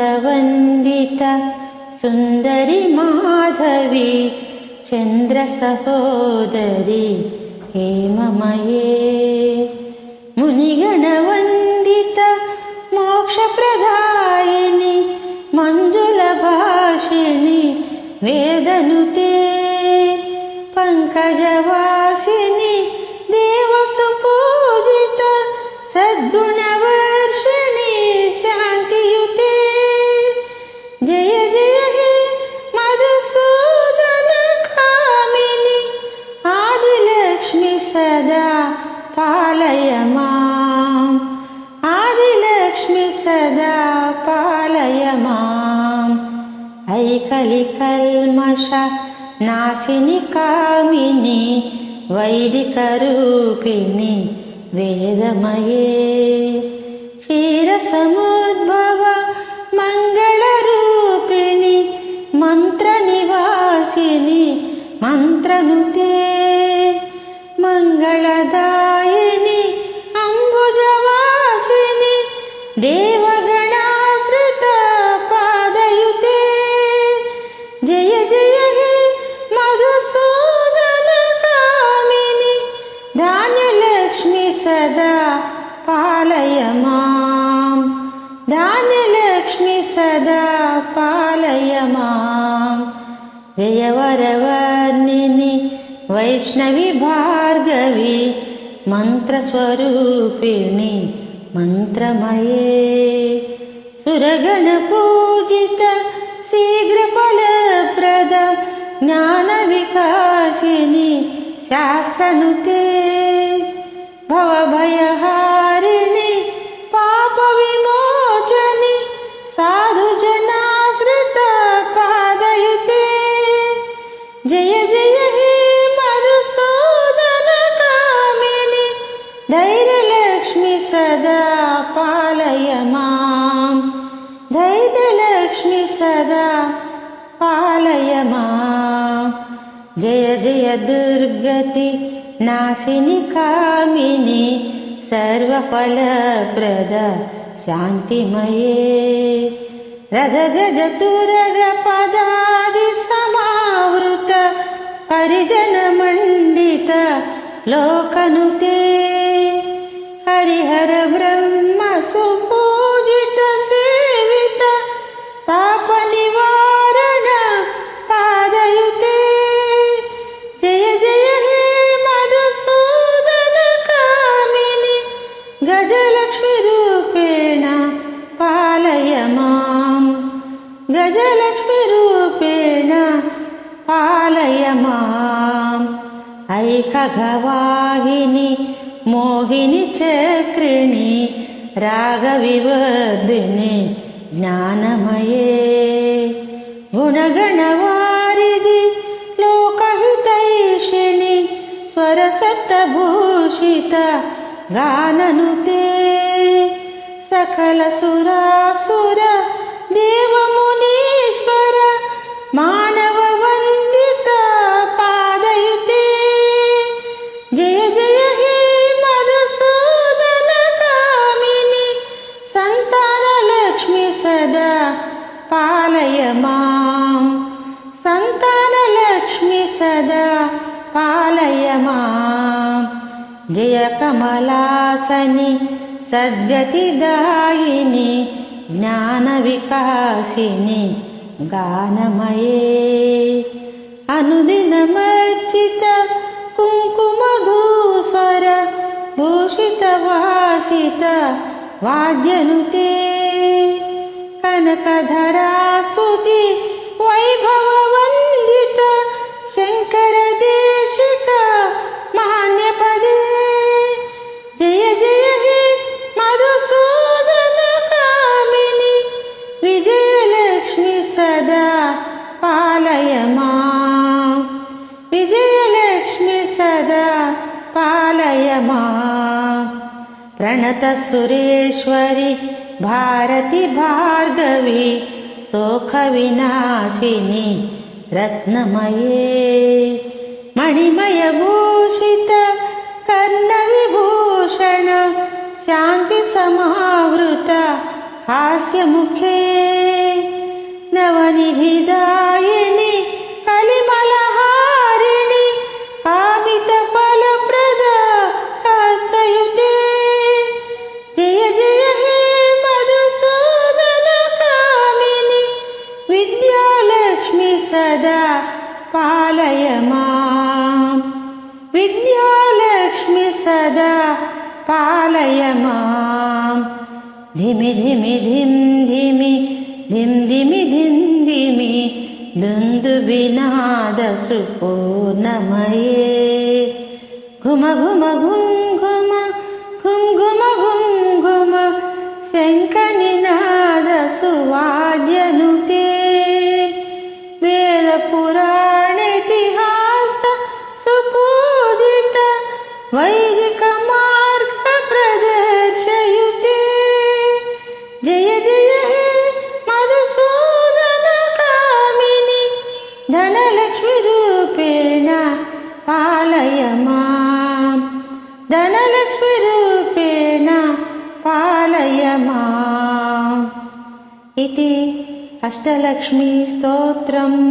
सुमनसवन्दिता सुन्दरी माधवी चन्द्रसहोदरी हेममये मुनिगणवन्दिता मोक्षप्रदायिनी मञ्जुलभाषिणी वेदनुते पङ्कजवासिनी देवसुपूजिता सद्गुणवर्षिणी शान्तियुते जय जय हे मधुसूदनकामिनी आदिलक्ष्मी सदा पालय माम् आदिलक्ष्मी सदा पालय माम् ऐकलिकल्मष नासिनि कामिनी वैदिकरूपिणी वेदमये क्षीरसमुद्भव मङ्गलरूपिणी मन्त्रनिवासिनी मन्त्रनुते मङ्गलदायिनी अम्बुजवासिनी देवगणाश्रिता पादयुते जय जय हे मधुसूदनकामिनी धान्यलक्ष्मी सदा पालय माम् धान्यलक्ष्मी सदा पालय माम् जय वरवर्णिनि वैष्णवी भार्गवी मन्त्रस्वरूपिणी मन्त्रमये सुरगणपूजित शीघ्रफलप्रद ज्ञानविकासिनी शास्त्रनुते भवभयहारिणि पापविमोचनि साधुजनाश्रिता पादयुते जय जय हे मधुसूदनकामिनी धैर्यलक्ष्मी सदा पालय माम् धैर्यलक्ष्मी सदा पालय माम् जय जय दुर्गति नासिनि कामिनी सर्वफलप्रद शान्तिमये रथगजतुरग पदादि समावृत परिजनमण्डित लोकनुते हरिहर ब्रह्म सुपूजित सेवित तापनिवारण पादयुते जय जय हे मधुसूदनकामिनी गजलक्ष्मी रूपेण पालय माम् गजलक्ष्मी रूपेण पालय माम् ऐकघवाहिनी मोहिनी चक्रिणी रागविवर्धिनी ज्ञानमये गुणगणवारिधि लोकहितैषिणी स्वरसप्तभूषित गाननुते सकलसुरासुर देवमुनीश्वर मानववन्दिता पादयुते जय जय हे मधुसूदनकामिनी सन्तानलक्ष्मी सदा पालय माम् सन्तानलक्ष्मी सदा पालय माम् जय कमलासनि सद्गतिदायिनी ज्ञानविकासिनी गानमये अनुदिनमर्चित कुङ्कुमधूसर भूषितवासित वाद्यनुते कनकधरा स्तुति वैभववन्दित शङ्करदेशिक मान्यपदे जय जय हे मधुसूदनकामिनी विजयलक्ष्मी सदा पालय माम् विजयलक्ष्मी सदा पालय माम् प्रणतसुरेश्वरि भारती भार्गवी शोकविनाशिनी रत्नमये मणिमयभूषित कर्णविभूषण शान्ति समावृत हास्यमुखे नवनिधिदायिनि कलिमलहारिणि कामितफलप्रदा हस्तयुते जय जय हे मधुसूदन कामिनि विद्यालक्ष्मी सदा पालय माम् विद्यालक्ष्मी सदा पालय माम् धिमि धिमि धिं धिमि धिं धिमि धिं धिमि दुन्दुभिनादसुपूर्णमये घुम घुम घुं घुम घुं घुम घुं घुम शङ्खनिनादसुवाद्यनुते वेदपुराणेतिहास सुपूजित वैदिकमार्गप्रदर्शयुते जय जय हे मधुसूदन कामिनि धनलक्ष्मीरूपेण पालय माम् धनलक्ष्मीरूपेण पालय माम् इति अष्टलक्ष्मी स्तोत्रम्।